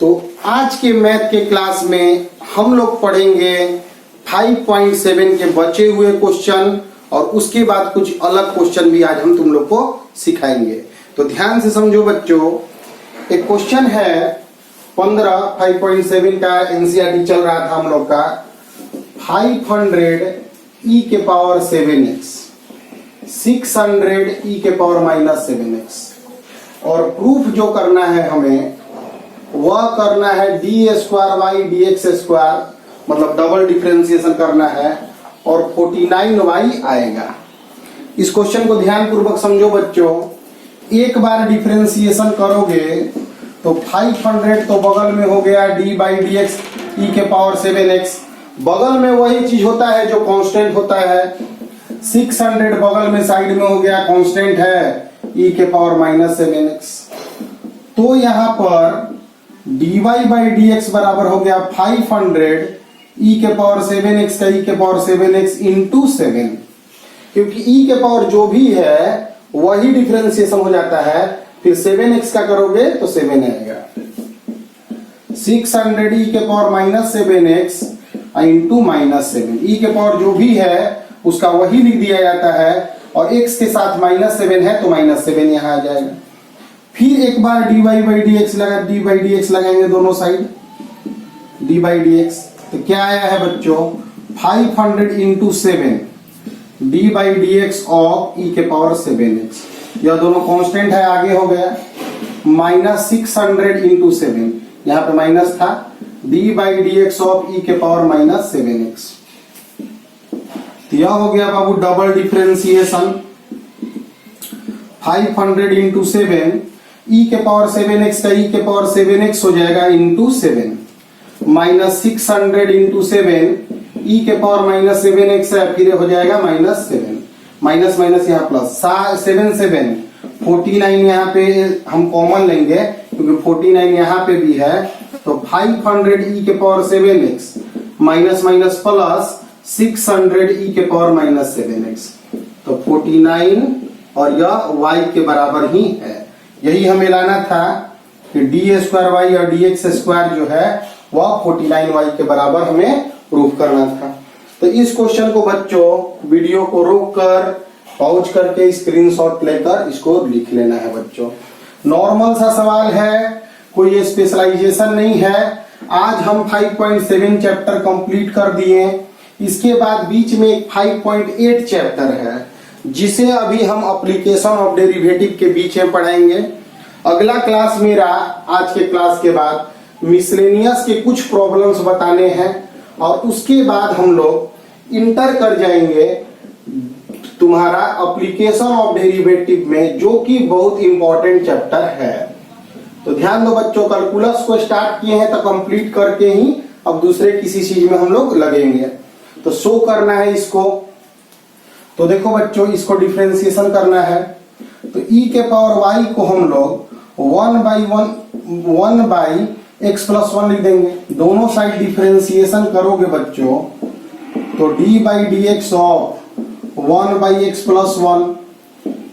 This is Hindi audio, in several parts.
तो आज के मैथ के क्लास में हम लोग पढ़ेंगे 5.7 के बचे हुए क्वेश्चन और उसके बाद कुछ अलग क्वेश्चन भी आज हम तुम लोग को सिखाएंगे। तो ध्यान से समझो बच्चों, एक क्वेश्चन है 5.7 का एनसीईआरटी चल रहा था हम लोग का 500 e के पावर 7x 600 e के पावर -7x और प्रूफ जो करना है हमें वह करना है d² dx², मतलब डबल डिफरेंशिएशन करना है और 49y आएगा। इस क्वेश्चन को ध्यान पूर्वक समझो बच्चों। एक बार डिफरेंशिएशन करोगे तो 500 तो बगल में हो गया d/dx e के पावर 7x, बगल में वही चीज होता है जो कांस्टेंट होता है। 600 बगल में साइड में हो गया कांस्टेंट है e के पावर -7x। तो यहाँ पर dy/dx बराबर हो गया 500 e के पावर 7x का e के पावर 7x इंटू 7, क्योंकि e के पावर जो भी है वही डिफरेंशिएशन हो जाता है। फिर 7x का करोगे तो 7 आएगा। 600 e के पावर -7x इंटू -7, e के पावर जो भी है उसका वही लिख दिया जाता है और x के साथ -7 है तो -7 यहाँ आ जाएगा। फिर एक बार dy/dx लगाएंगे दोनों साइड dy/dx, तो क्या आया है बच्चों 500 इंटू 7 dy/dx ऑफ e के पावर 7x, यह दोनों कांस्टेंट है आगे हो गया -600 इंटू 7, यहाँ पे माइनस था dy/dx ऑफ e के पावर -7x। यह हो गया बाबू डबल डिफरेंशिएशन 500 इंटू 7 e के पावर 7x का e के पावर 7x हो जाएगा इंटू 7 -600 इंटू 7 e के पावर -7x है, फिर हो जाएगा -7 माइनस माइनस यहाँ प्लस 7 49 यहाँ पे हम कॉमन लेंगे क्योंकि 49 यहाँ पे भी है। तो 500 e के power 7x minus minus plus 600 e के पावर -7x, तो 49 और यह y के बराबर ही है। यही हमें लाना था कि d² और dx² जो है वह 49y के बराबर हमें प्रूफ करना था। तो इस क्वेश्चन को बच्चों वीडियो को रोककर पॉज करके स्क्रीनशॉट लेकर इसको लिख लेना है बच्चों। नॉर्मल सा सवाल है, कोई स्पेशलाइजेशन नहीं है। आज हम 5.7 चैप्टर कंप्लीट कर दिए। इसके बाद बीच में एक 5.8 चैप्टर है जिसे अभी हम एप्लीकेशन ऑफ डेरिवेटिव के बीच में पढ़ाएंगे। अगला क्लास मेरा आज के क्लास के बाद मिसलेनियस के कुछ प्रॉब्लम्स बताने हैं और उसके बाद हम लोग इंटर कर जाएंगे तुम्हारा एप्लीकेशन ऑफ डेरिवेटिव में, जो कि बहुत इंपॉर्टेंट चैप्टर है। तो ध्यान दो बच्चों, कैलकुलस को स्टार्ट किए हैं तो कंप्लीट करके ही अब दूसरे किसी चीज में हम लोग लगेंगे। तो शो करना है इसको। तो देखो बच्चों, इसको डिफरेंशिएशन करना है तो e के पावर y को हम लोग 1/x+1 लिख देंगे। दोनों साइड डिफरेंशिएशन करोगे बच्चों तो d/dx ऑफ 1/x+1।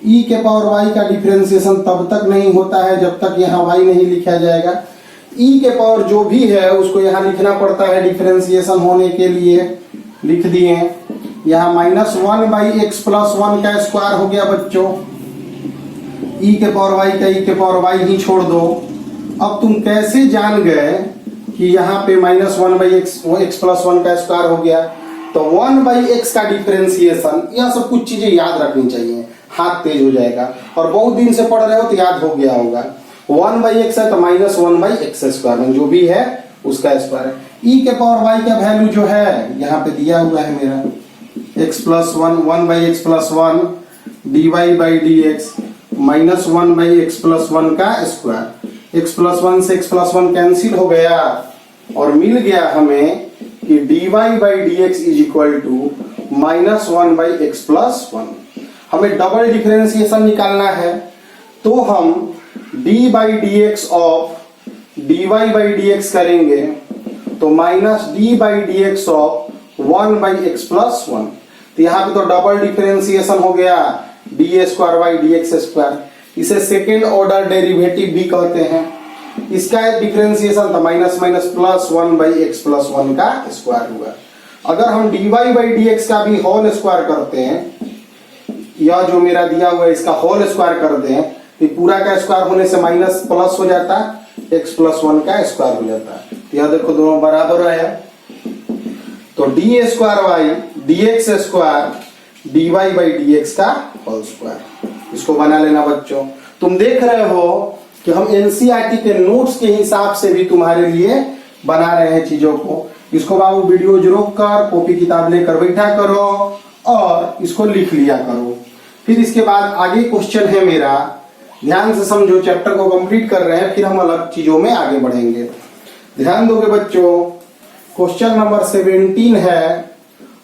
e के पावर y का डिफरेंशिएशन तब तक नहीं होता है जब तक यहाँ y नहीं लिखा जाएगा। e के पावर जो भी है उसको यहाँ लिखना पड़ता है डिफरेंशिएशन होने के लिए। लिख दिए। यहाँ -1/x+1 का स्क्वायर हो गया बच्चों। e के पावर y का e के पावर y ही छोड़ दो। अब तुम कैसे जान गए कि यहाँ पे -1/x+1 का स्क्वायर हो गया? तो 1/x का डिफरेंशिएशन, यह सब कुछ चीजें याद रखनी चाहिए, हाथ तेज हो जाएगा। और बहुत दिन से पढ़ रहे हो तो याद हो गया होगा। 1/x है तो -1/x², जो भी है उसका स्क्वायर है। e के पावर y का वैल्यू जो है यहाँ पे दिया हुआ है मेरा x+1 1/x+1 dy/dx -1/x+1 का स्क्वायर। x+1 से x+1 कैंसिल हो गया और मिल गया हमें कि dy/dx is equal to -1/x+1। हमें डबल डिफरेंशिएशन निकालना है तो हम d/dx ऑफ dy/dx करेंगे तो -d/dx ऑफ 1/x+1। तो यहाँ पे तो डबल डिफरेंशिएशन हो गया d² dx²। इसे सेकेंड ऑर्डर डेरिवेटिव भी कहते हैं। इसका एक डिफरेंशिएशन था माइनस माइनस प्लस 1/x+1 का स्क्वायर हुआ। अगर हम dy बाई dx का भी होल स्क्वायर करते हैं, यह जो मेरा दिया हुआ है इसका होल स्क्वायर कर दें, तो पूरा का स्क्वायर होने से माइनस प्लस हो जाता है, x+1 का स्क्वायर हो जाता है। यह देखो दोनों बराबर है, तो d square y dx square dy by dx का होल स्क्वायर। इसको बना लेना बच्चों। तुम देख रहे हो कि हम एनसीईआरटी के नोट्स के हिसाब से भी तुम्हारे लिए बना रहे हैं चीजों को। इसको बाबू वीडियो रोक कर कॉपी किताब लेकर बैठा करो और इसको लिख लिया करो। फिर इसके बाद आगे क्वेश्चन है मेरा, ध्यान से समझो, चैप्टर को कंप्लीट कर रहे हैं, फिर हम अलग चीजों में आगे बढ़ेंगे। ध्यान दोगे बच्चों। क्वेश्चन नंबर 17 है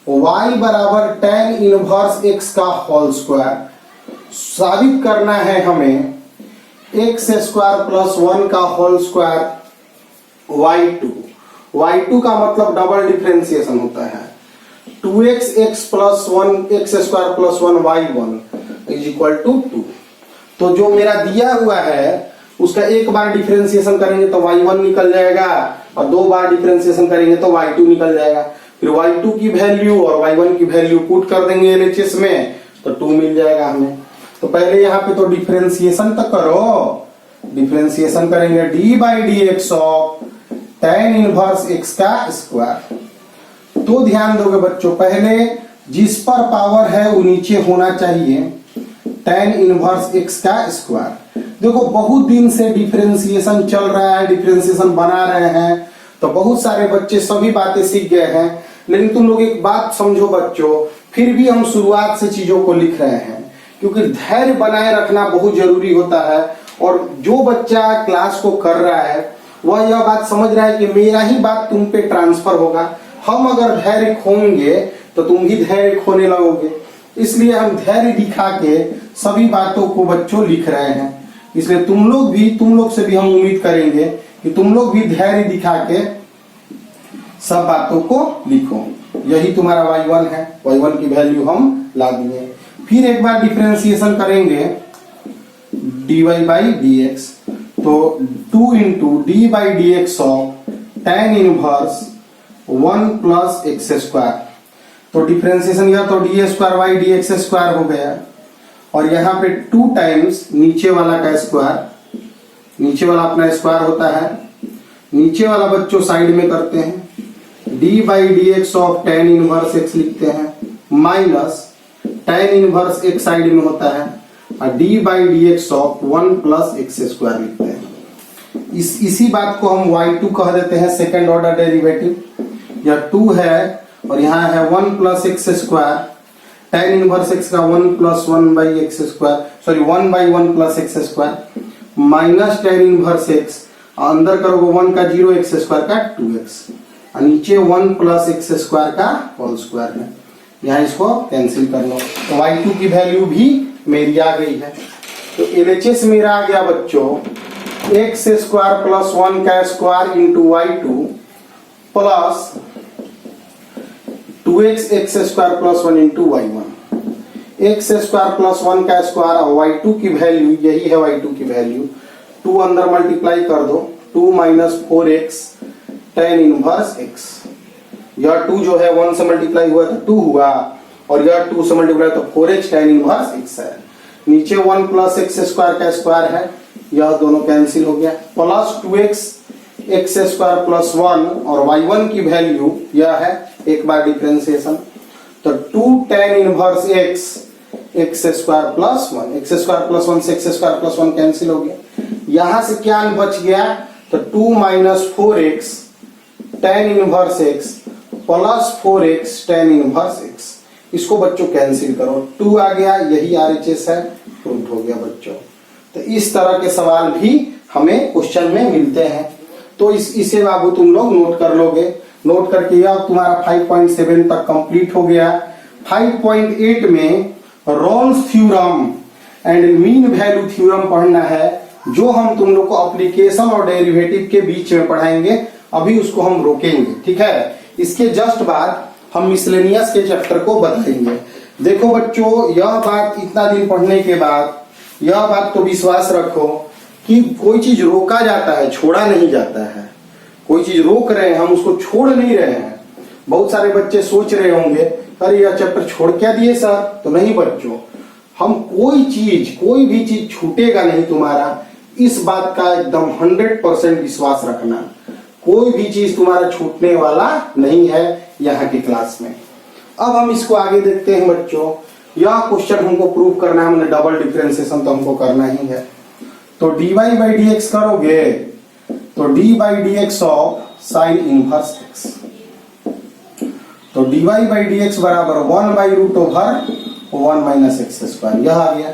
y बराबर tan इनवर्स x का होल स्क्वायर। साबित करना है हमें x स्क्वायर प्लस 1 का होल स्क्वायर y2 का मतलब डबल डिफरेंशिएशन होता है। 2x x plus 1 x square plus 1 y1 is equal to 2। तो जो मेरा दिया हुआ है उसका एक बार डिफरेंशिएशन करेंगे तो y1 निकल जाएगा और दो बार डिफरेंशिएशन करेंगे तो y2 निकल जाएगा। फिर y2 की वैल्यू और y1 की वैल्यू पुट कर देंगे LHS में तो 2 मिल जाएगा हमें। तो पहले यहाँ पे तो डिफरेंशिएशन तक करो। डिफरेंशिएशन करेंगे d by dx of tan inverse x का स्क्वायर। तो ध्यान दोगे बच्चों, पहले जिस पर पावर है वो नीचे होना चाहिए, tan इनवर्स x का स्क्वायर। देखो बहुत दिन से डिफरेंशिएशन चल रहा है, डिफरेंशिएशन बना रहे हैं, तो बहुत सारे बच्चे सभी बातें सीख गए हैं। लेकिन तुम लोग एक बात समझो बच्चों, फिर भी हम शुरुआत से चीजों को लिख रहे हैं क्योंकि धैर्य बनाए रखना बहुत जरूरी होता है। और जो बच्चा क्लास को कर रहा है वह यह बात समझ रहा है कि मेरा ही बात तुम पे ट्रांसफर होगा। हम अगर धैर्य खोएंगे तो तुम भी धैर्य खोने लगोगे। इसलिए हम धैर्य दिखा के सभी बातों को बच्चों लिख रहे हैं। इसलिए तुम लोग से भी हम उम्मीद करेंगे कि तुम लोग भी धैर्य दिखा के सब बातों को लिखो। यही तुम्हारा y1 है, y1 की वैल्यू हम ला दिए। फिर एक बार डिफरेंशिएशन करेंगे dy बाई dx, तो 2 into D by dx of tan inverse 1 plus x square. तो डिफरेंशिएशन किया तो D square by dx square हो गया और यहाँ पे 2 टाइम्स नीचे वाला का स्क्वायर, नीचे वाला अपना स्क्वायर होता है, नीचे वाला बच्चों साइड में करते हैं, d by dx of tan inverse x लिखते हैं, minus tan inverse x side में होता है और d by dx of 1 plus x square लिखते हैं। इसी बात को हम y2 कह देते हैं, सेकेंड ऑर्डर डेरिवेटिव। यह 2 है और यहाँ है 1 plus x square, tan inverse x का 1 plus 1 by x square, sorry 1 by 1 plus x square, minus tan inverse x, अंदर करोगे 1 का 0 एक्स स्क्वायर का 2x और नीचे 1 प्लस एक्स स्क्वायर का होल स्क्वायर है। यहाँ इसको कैंसिल कर लो तो y2 की वैल्यू भी मेरी आ गई है। तो LHS मेरा आ गया बच्चों x स्क्वायर प्लस 1 का square into y2 plus 2x x square plus 1 into y1। x square plus 1 का स्क्वायर और y2 की वैल्यू, यही है y2 की वैल्यू, 2 अंदर मल्टीप्लाई कर दो, 2 minus 4x tan inverse x। यह 2 जो है 1 से मल्टीप्लाई हुआ तो 2 हुआ और यह 2 से मल्टीप्लाई तो 4x tan इनवर्स x है। नीचे 1 प्लस एक्स स्क्वायर का स्क्वायर है, यह दोनों कैंसिल हो गया, plus 2x x square plus 1 और y1 की वैल्यू यह है, एक बार डिफरेंशिएशन तो 2 tan inverse x square plus 1, x square plus 1 से एक्स स्क्वायर प्लस 1 कैंसिल हो गया। यहां से क्या बच गया तो 2 minus 4x tan inverse x plus 4x tan inverse x। इसको बच्चों कैंसिल करो, 2 आ गया, यही RHS है, प्रूव हो गया बच्चों। तो इस तरह के सवाल भी हमें क्वेश्चन में मिलते हैं। तो इसे बाबू तुम लोग नोट कर लोगे। नोट करके यह तुम्हारा 5.7 तक कंप्लीट हो गया। 5.8 में Rolle's theorem and mean value theorem पढ़ना है, जो हम तुम लोग को एप्लीकेशन और डेरिवेटिव के बीच में पढ़ाएंगे। अभी उसको हम रोकेंगे, ठीक है। इसके जस्ट बाद हम मिसलेनियस के चैप्टर को बताएंगे। देखो बच्चों, यह बात इतना दिन पढ़ने के बाद, यह बात तो विश्वास रखो कि कोई चीज रोका जाता है, छोड़ा नहीं जाता है। कोई चीज रोक रहे हैं, हम उसको छोड़ नहीं रहे हैं। बहुत सारे बच्चे सोच रहे होंगे अरे यह चैप्टर छोड़ क्या दिए सर, तो नहीं बच्चों, हम कोई भी चीज छूटेगा नहीं तुम्हारा, इस बात का एकदम 100% विश्वास रखना। कोई भी चीज तुम्हारा छूटने वाला नहीं है यहाँ की क्लास में। अब हम इसको आगे देखते हैं बच्चों। यह क्वेश्चन हमको प्रूव करना है, हमने डबल डिफरेंशिएशन तो हमको करना ही है। तो dy by dx करोगे तो d by dx of sine inverse x, तो dy by dx बराबर 1 by root over 1 minus x square, यह आ गया।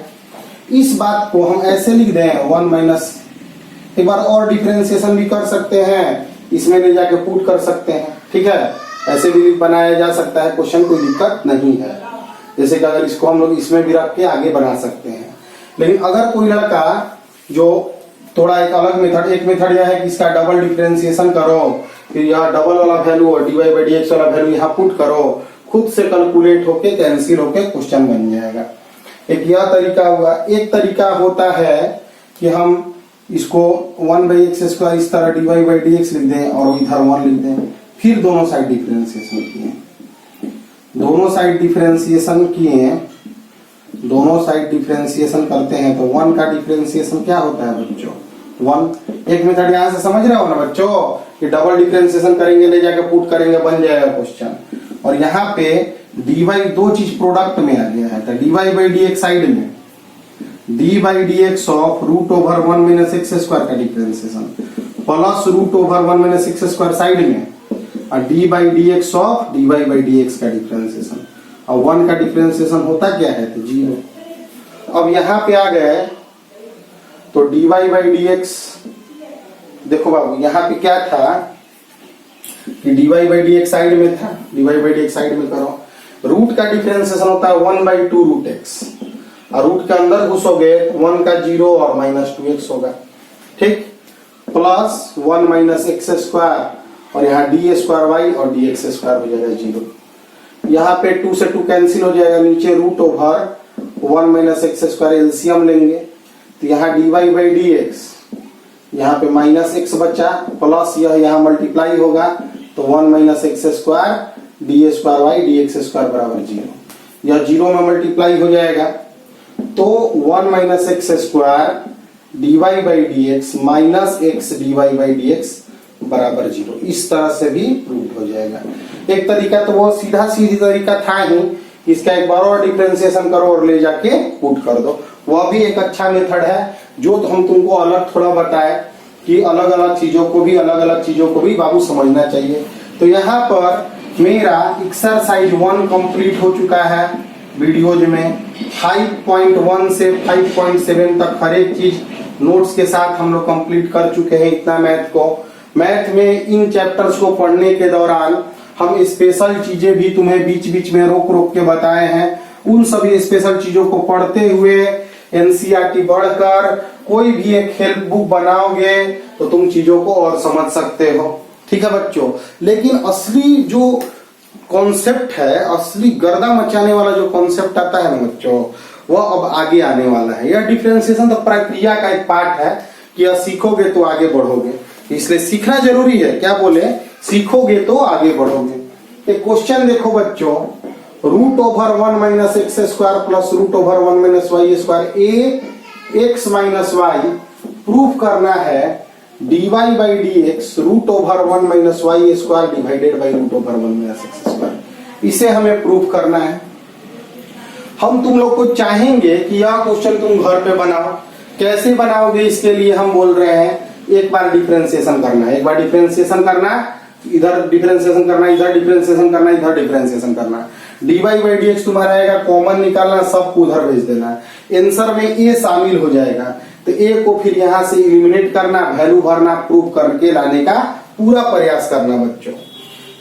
इस बात को हम ऐसे लिख दें 1 माइनस, एक बार और डिफरेंशिएशन भी कर सकते हैं, इसमें ले जाके पुट कर सकते हैं, ठीक है, ऐसे भी बनाया जा सकता है, क्वेश्चन कोई दिक्कत नहीं है। जैसे कि अगर इसको हम लोग इसमें भी रख के आगे बना सकते हैं। लेकिन अगर कोई लड़का जो थोड़ा एक अलग मेथड, एक मेथड यह है कि इसका डबल डिफरेंशिएशन करो, फिर यहाँ डबल वाला वैल्यू और dy by dx वाला वैल्यू यहाँ पुट करो, खुद से कैलकुलेट होके कैंसिल होके क्वेश्चन बन जाएगा। एक यह तरीका हुआ। एक तरीका होता है कि हम इसको 1 by x स्क्वायर इस तरह dy by dx लिख दें और इधर 1 लिख दें, फिर दोनों साइड डिफरेंशिएशन किए, दोनों साइड डिफरेंशिएशन किए, दोनों साइड डिफरेंशिएशन करते हैं तो 1 का डिफरेंशिएशन क्या होता है बच्चों, 1। एक मेथड यहां से समझ रहे हो ना बच्चों कि डबल डिफरेंशिएशन करेंगे, ले जाके पुट करेंगे, बन जाएगा क्वेश्चन। और यहाँ पे dy दो चीज प्रोडक्ट में आ गया है, तो dy by dx साइड में d by dx of root over 1 minus x square का differentiation plus root over 1 minus x square side में, और d by dx of dy by dx का डिफरेंशिएशन, और 1 का डिफरेंशिएशन होता क्या है तो 0। अब यहाँ पे आ गए तो dy by dx, देखो बाबू यहाँ पे क्या था कि dy by dx साइड में था, dy by dx साइड में करो, रूट का डिफरेंशिएशन होता है 1 by 2 रूट x, और रूट के अंदर घुसोगे 1 का 0 और माइनस 2x होगा, ठीक, प्लस 1 माइनस एक्स स्क्वायर और यहाँ डी स्क्वायर वाई और डी एक्स स्क्वायर हो जाएगा 0। यहाँ पे 2 से 2 कैंसिल हो जाएगा, नीचे root over 1 minus x square LCM लेंगे तो यहाँ d y by d x, यहाँ पे माइनस एक्स बचा, प्लस यह यहाँ मल्टीप्लाई होगा तो 1 minus x square d square y d x square बराबर 0, यह 0 में मल्टीप्लाई हो जाएगा तो 1 minus x square d y by d x minus x d y by d x बराबर 0। इस तरह से भी प्रूव हो जाएगा। एक तरीका तो वो सीधा सीधी तरीका था ही, इसका एक बार और डिफरेंशिएशन करो और ले जाके पुट कर दो, वह भी एक अच्छा मेथड है जो हम तुमको अलग थोड़ा बताए कि अलग अलग चीजों को भी बाबू समझना चाहिए। तो यहाँ पर मेरा एक्सरसाइज 1 कंप्लीट हो चुका है वीडियोज में। 5.1 से 5.7 तक हर एक चीज नोट्स के साथ हम लोग कंप्लीट कर चुके हैं। इतना मैथ में इन चैप्टर्स को पढ़ने के दौरान हम स्पेशल चीजें भी तुम्हें बीच बीच में रोक के बताए हैं। उन सभी स्पेशल चीजों को पढ़ते हुए एनसीईआरटी बढ़कर कोई भी एक हेल्प बुक बनाओगे तो तुम चीजों को और समझ सकते हो, ठीक है बच्चों। लेकिन असली जो कॉन्सेप्ट है, असली गर्दा मचाने वाला जो कॉन्सेप्ट आता है ना बच्चों, वह अब आगे आने वाला है। यह डिफरेंशिएशन तो प्रक्रिया का एक पार्ट है कि यह सीखोगे तो आगे बढ़ोगे, इसलिए सीखना जरूरी है। क्या बोले, सीखोगे तो आगे बढ़ोगे। एक क्वेश्चन देखो बच्चों, root over 1 minus x square plus root over 1 minus y square a x minus y proof करना है dy by d x root over 1 minus y square divided by root over 1 minus x square. इसे हमें प्रूफ करना है। हम तुम लोग को चाहेंगे कि यह क्वेश्चन तुम घर पे बनाओ। कैसे बनाओगे, इसके लिए हम बोल रहे हैं एक बार डिफरेंशिएशन करना है, एक बार डिफरेंशिएशन करना, इधर डिफरेंशिएशन करना, इधर डिफरेंशिएशन करना, इधर डिफरेंशिएशन करना। dy बाई डी एक्स तुम्हारा आएगा, कॉमन निकालना, सबको उधर भेज देना। आंसर में ए शामिल हो जाएगा तो ए को फिर यहां से इलिमिनेट करना, वैल्यू भरना, प्रूफ करके लाने का पूरा प्रयास करना बच्चों।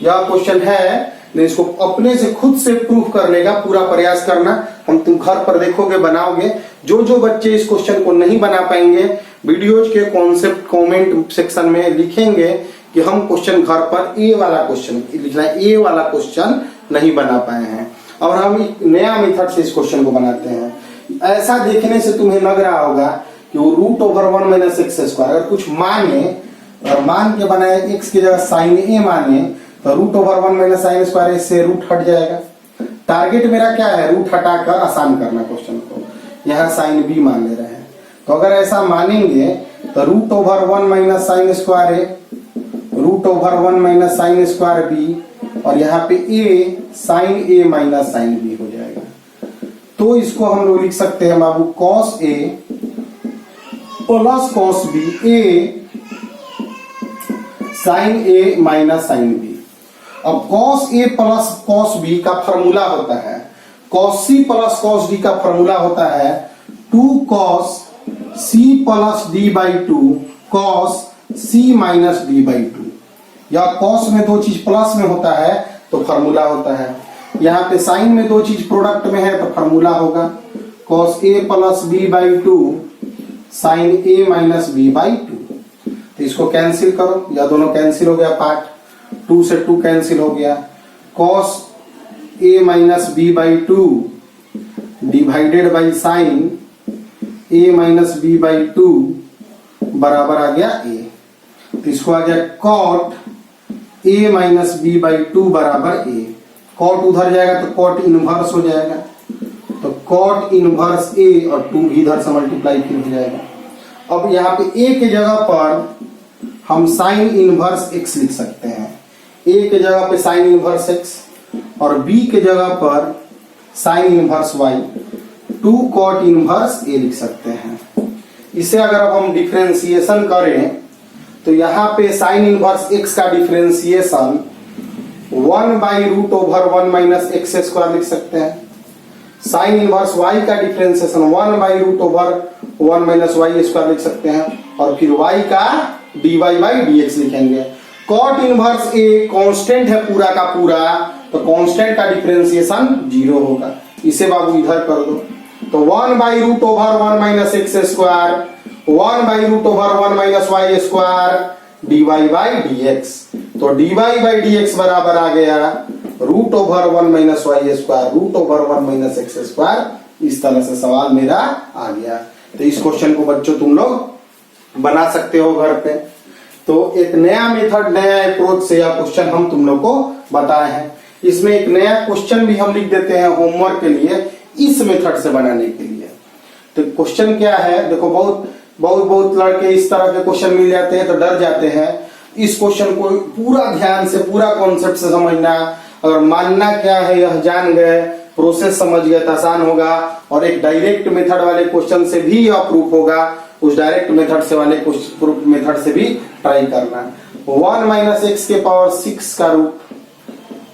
यह क्वेश्चन है, इसको अपने से खुद से प्रूफ करने का पूरा प्रयास करना। हम तुम घर पर देखोगे, बनाओगे। जो बच्चे इस क्वेश्चन को नहीं बना पाएंगे, वीडियोज के कॉन्सेप्ट कमेंट सेक्शन में लिखेंगे कि हम क्वेश्चन घर पर ए वाला क्वेश्चन लिखना, ए वाला क्वेश्चन नहीं बना पाए हैं और हम एक नया मेथड से इस क्वेश्चन को बनाते हैं। ऐसा देखने से तुम्हें लग रहा होगा कि वो root over 1 minus x square, अगर कुछ माने और मान के बनाए एक्स की जगह साइन ए माने तो root over 1 minus sine square, इससे रूट हट जाएगा। टारगेट मेरा क्या है, रूट हटाकर आसान करना क्वेश्चन को। यहाँ साइन बी मान ले रहे हैं, तो अगर ऐसा मानेंगे तो root over 1 minus sine square A, root over 1 minus sine square B, और यहाँ पे A sine A minus sine B हो जाएगा। तो इसको हम लोग लिख सकते हैं बाबू cos A plus cos B, A sine A minus sine B. अब cos A plus cos B का फॉर्मूला होता है, cos C plus cos D का फॉर्मूला होता है 2 cos C plus D by 2 cos C minus D by 2। या कॉस में दो चीज प्लस में होता है तो फॉर्मूला होता है, यहाँ पे साइन में दो चीज प्रोडक्ट में है तो फॉर्मूला होगा cos A plus B by 2 sine A minus B by 2। तो इसको कैंसिल करो, या दोनों कैंसिल हो गया, पार्ट 2 से 2 कैंसिल हो गया, cos A minus B by 2 divided by sine A minus B by 2 बराबर आ गया ए। तो इसको आ गया cot A minus B by 2 बराबर ए। कॉट उधर जाएगा तो कॉट इनवर्स हो जाएगा, तो कॉट इनवर्स ए और 2 भी इधर से मल्टीप्लाई फिर हो जाएगा। अब यहाँ पे ए के जगह पर हम साइन इनवर्स एक्स लिख सकते हैं, ए के जगह पे साइन इनवर्स एक्स और बी के जगह पर sine inverse y, 2 cot inverse A लिख सकते हैं। इसे अगर अब हम डिफरेंशिएशन करें तो यहाँ पे साइन इनवर्स एक्स का differentiation 1 by root over 1 minus x square लिख सकते हैं। साइन इनवर्स वाई का differentiation 1 by root over 1 minus y square लिख सकते हैं, और फिर वाई का d y by d x लिखेंगे। कॉट इनवर्स ए कांस्टेंट है पूरा का पूरा, तो कांस्टेंट का डिफरेंशिएशन 0 होगा। इसे बाबू इधर कर दो, तो 1 by root over 1 minus x square 1 by root over 1 minus y square d y by d x. तो d y by d x बराबर आ गया root over 1 minus y square root over 1 minus x square. इस तरह से सवाल मेरा आ गया। तो इस क्वेश्चन को बच्चों तुम लोग बना सकते हो घर पे। तो एक नया मेथड, नया अप्रोच से यह क्वेश्चन हम तुम लोग को बताए हैं। इसमें एक नया क्वेश्चन भी हम लिख देते हैं होमवर्क के लिए, इस मेथड से बनाने के लिए। तो क्वेश्चन क्या है, देखो बहुत लड़के इस तरह के क्वेश्चन मिल जाते हैं तो डर जाते हैं। इस क्वेश्चन को पूरा ध्यान से, पूरा कॉन्सेप्ट से समझना, अगर मानना क्या है यह जान गए, प्रोसेस समझ गए तो आसान होगा। और एक डायरेक्ट मेथड वाले क्वेश्चन से भी यह प्रूफ होगा, उस डायरेक्ट मेथड से वाले प्रूफ मेथड से भी ट्राई करना। 1 माइनस एक्स के पावर 6 का रूट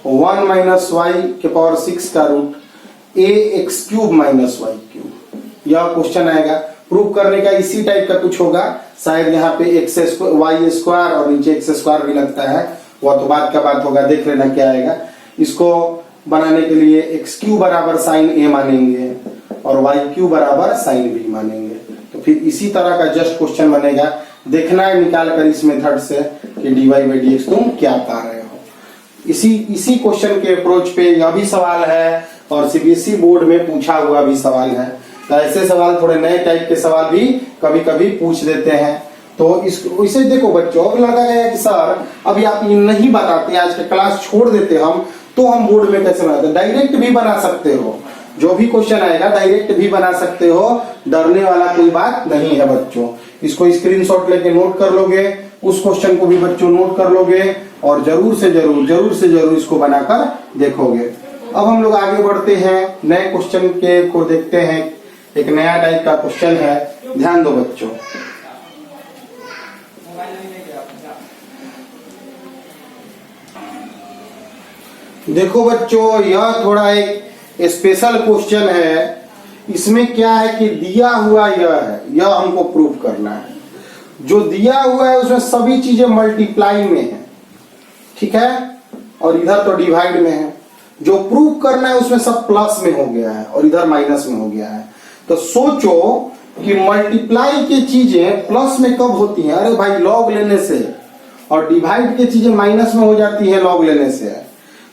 1 माइनस वाई के पावर 6 का root A x cube minus y cube, यह क्वेश्चन आएगा। प्रूफ करने का इसी टाइप का कुछ होगा, शायद यहाँ पे एक्स वाई स्क्वायर और नीचे एक्स स्क्वायर भी लगता है, वह तो बात का बात होगा, देख लेना क्या आएगा। इसको बनाने के लिए एक्स क्यू बराबर साइन ए मानेंगे और वाई क्यू बराबर साइन बी मानेंगे। तो फिर इसी तरह का जस्ट क्वेश्चन बनेगा, देखना है निकाल कर इस मेथड से कि d y by d x तुम क्या पा रहे हो। इसी क्वेश्चन के अप्रोच पे यह भी सवाल है और सीबीएसई बोर्ड में पूछा हुआ भी सवाल है। तो ऐसे सवाल, थोड़े नए टाइप के सवाल भी कभी कभी पूछ देते हैं। तो इसे देखो बच्चों, अब लगा है कि सर अभी आप नहीं बताते, आज के क्लास छोड़ देते हम, तो हम बोर्ड में कैसे बनाते? डायरेक्ट भी बना सकते हो, जो भी क्वेश्चन आएगा डायरेक्ट भी बना सकते हो, डरने वाला कोई बात नहीं है बच्चों। इसको स्क्रीनशॉट लेके नोट कर लोगे, उस क्वेश्चन को भी बच्चों नोट कर लोगे और जरूर से जरूर इसको बनाकर देखोगे। अब हम लोग आगे बढ़ते हैं, नए क्वेश्चन के को देखते हैं। एक नया टाइप का क्वेश्चन है, ध्यान दो बच्चों। देखो बच्चों, यह थोड़ा एक स्पेशल क्वेश्चन है। इसमें क्या है कि दिया हुआ यह है, यह हमको प्रूव करना है। जो दिया हुआ है उसमें सभी चीजें मल्टीप्लाई में है, ठीक है, और इधर तो डिवाइड में है। जो प्रूव करना है उसमें सब प्लस में हो गया है और इधर माइनस में हो गया है। तो सोचो कि मल्टीप्लाई की चीजें प्लस में कब होती हैं? अरे भाई लॉग लेने से, और डिवाइड की चीजें माइनस में हो जाती है लॉग लेने से।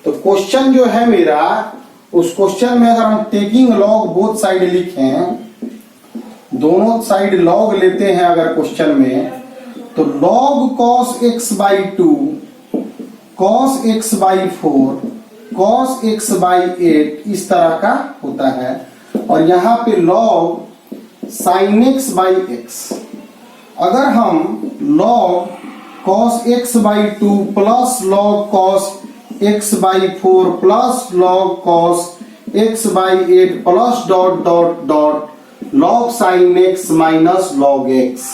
तो क्वेश्चन जो है मेरा, उस क्वेश्चन में अगर हम टेकिंग लॉग बोथ साइड लिखें, दोनों साइड लॉग लेते हैं अगर क्वेश्चन में, तो log cos x by 2, cos x by 4, cos x by 8 इस तरह का होता है। और यहां पे log sin x by x, अगर हम log cos x by 2 plus log cos x by 4 plus log cos x by 8 plus dot dot dot log sin x minus log x,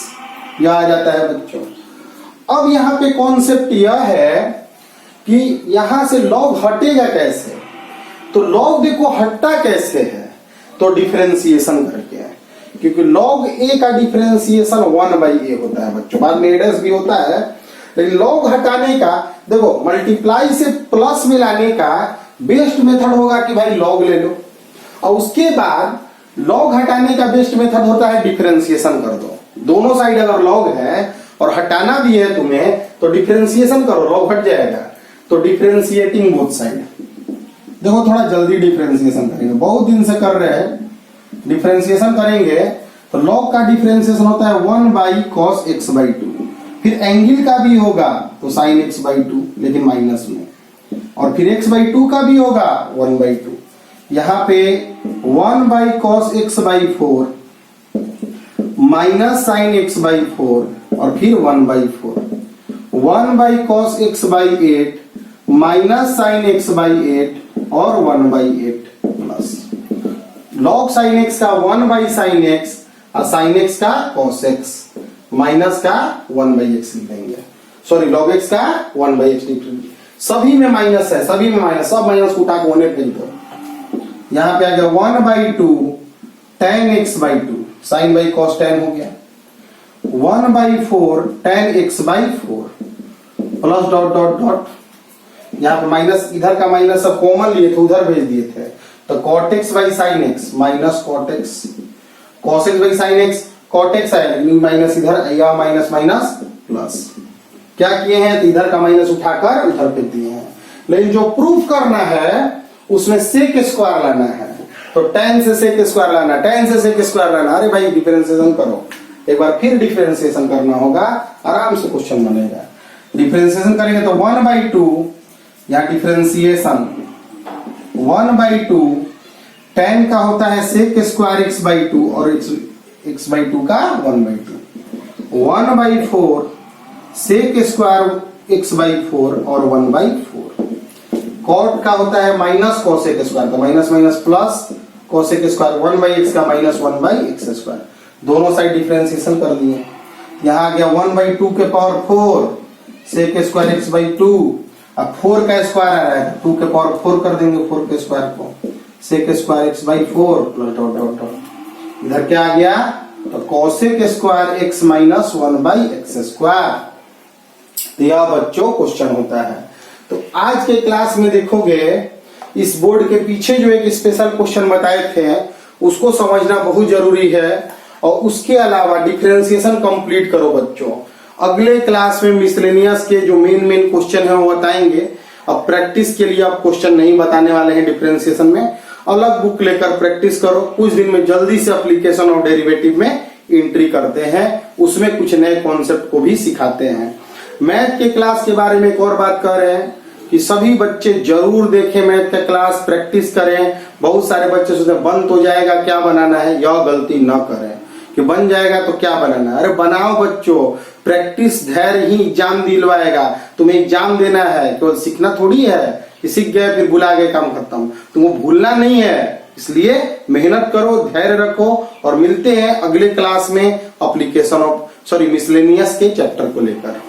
यह आ जाता है बच्चों। अब यहां पे कॉन्सेप्ट यह है कि यहां से log हटेगा कैसे, तो log देखो हटता कैसे है, तो डिफरेंशिएशन करके है, क्योंकि log a का डिफरेंशिएशन 1/a होता है बच्चों, बाद में एडस भी होता है, लेकिन log हटाने का देखो मल्टीप्लाई से प्लस में लाने का बेस्ट मेथड होगा कि भाई log ले लो, और उसके बाद log हटाने का बेस्ट मेथड होता है डिफरेंशिएशन कर दो। दोनों साइड अगर log है और हटाना भी है तुम्हें तो डिफरेंशिएशन करो, log हट जाएगा। तो डिफरेंशिएटिंग बोथ साइड, देखो थोड़ा जल्दी डिफरेंशिएशन करेंगे, बहुत दिन से कर रहे हैं, डिफरेंशिएशन करेंगे तो log का डिफरेंशिएशन होता है 1/cos x बाई 2, फिर एंगल का भी होगा तो sin x बाई 2 लेकिन माइनस में, और फिर x बाई 2 का भी होगा 1/2, यहाँ पे 1/cos x by 4 minus sin x by 4 और फिर 1/4, 1/cos x by 8 minus sin x by 8 और 1/8 प्लस log sin x का 1/sin x और sin x का cos x माइनस का 1/x लिख देंगे, सॉरी log x का 1/x लिख देंगे। सभी में माइनस है, सभी में माइनस, सब माइनस को उठा के होने भेज दो। यहां पे आ गया 1/2 tan x by 2, sin by cos tan हो गया, 1/4 tan x by 4 plus dot dot dot, यहाँ पे माइनस, इधर का माइनस सब कॉमन लिए थे उधर भेज दिए थे, तो cot x by sin x minus cot x, cos x by sin x cot x आया, लेकिन माइनस इधर या माइनस माइनस प्लस, क्या किए हैं तो इधर का माइनस उठाकर उधर भेज दिए हैं। लेकिन जो प्रूफ करना है उसमें sec स्क्वायर लाना है, तो tan से sec स्क्वायर लाना, tan से sec स्क्वायर लाना। अरे भाई डिफरेंशिएशन करो, एक बार फिर डिफरेंशिएशन करना होगा, आराम से क्वेश्चन बनेगा। डिफरेंशिएशन करेंगे तो 1/2, या डिफरेंशिएशन 1/2 tan का होता है sec स्क्वायर x बाई 2 और x बाई 2 का 1/2, 1/4 sec स्क्वायर x बाई 4 और 1/4, cot का होता है माइनस cosec स्क्वायर, तो minus minus plus cosec square 1/x का माइनस 1/x स्क्वायर, दोनों साइड डिफरेंशिएशन कर दिए। यहाँ आ गया 1/2 के power 4 sec square x by 2, अब 4 का स्क्वायर आ रहा है 2 के पावर 4 कर देंगे, 4 के स्क्वायर को sec square x by 4 plus dot dot dot, इधर क्या आ गया तो cosec square x minus 1/x square. तो यह बच्चों क्वेश्चन होता है। तो आज के क्लास में देखोगे इस बोर्ड के पीछे जो एक स्पेशल क्वेश्चन बताए थे उसको समझना बहुत जरूरी है, और उसके अलावा डिफरेंशिएशन कंप्लीट करो बच्चों। अगले क्लास में मिसलेनियस के जो मेन क्वेश्चन है वो बताएंगे। अब प्रैक्टिस के लिए आप क्वेश्चन नहीं बताने वाले हैं डिफरेंशिएशन में, अलग बुक लेकर प्रैक्टिस करो। कुछ दिन में जल्दी से एप्लीकेशन और डेरिवेटिव में एंट्री करते हैं, उसमें कुछ नए कॉन्सेप्ट को भी सिखाते हैं। मैथ के क्लास के बारे में एक और बात कर रहे हैं कि सभी बच्चे जरूर देखें मैथ का क्लास, प्रैक्टिस करें। बहुत सारे बच्चे सोचते हैं बन तो जाएगा क्या बनाना है, यह गलती न करें कि बन जाएगा तो क्या बनाना है। अरे बनाओ बच्चों, प्रैक्टिस धैर्य ही एग्जाम दिलवाएगा। तुम्हें एग्जाम देना है, केवल सीखना थोड़ी है कि सीख गए फिर भुला गए काम खत्म। तुमको भूलना नहीं है, इसलिए मेहनत करो, धैर्य रखो, और मिलते हैं अगले क्लास में एप्लीकेशन ऑफ मिसलेनियस के चैप्टर को लेकर।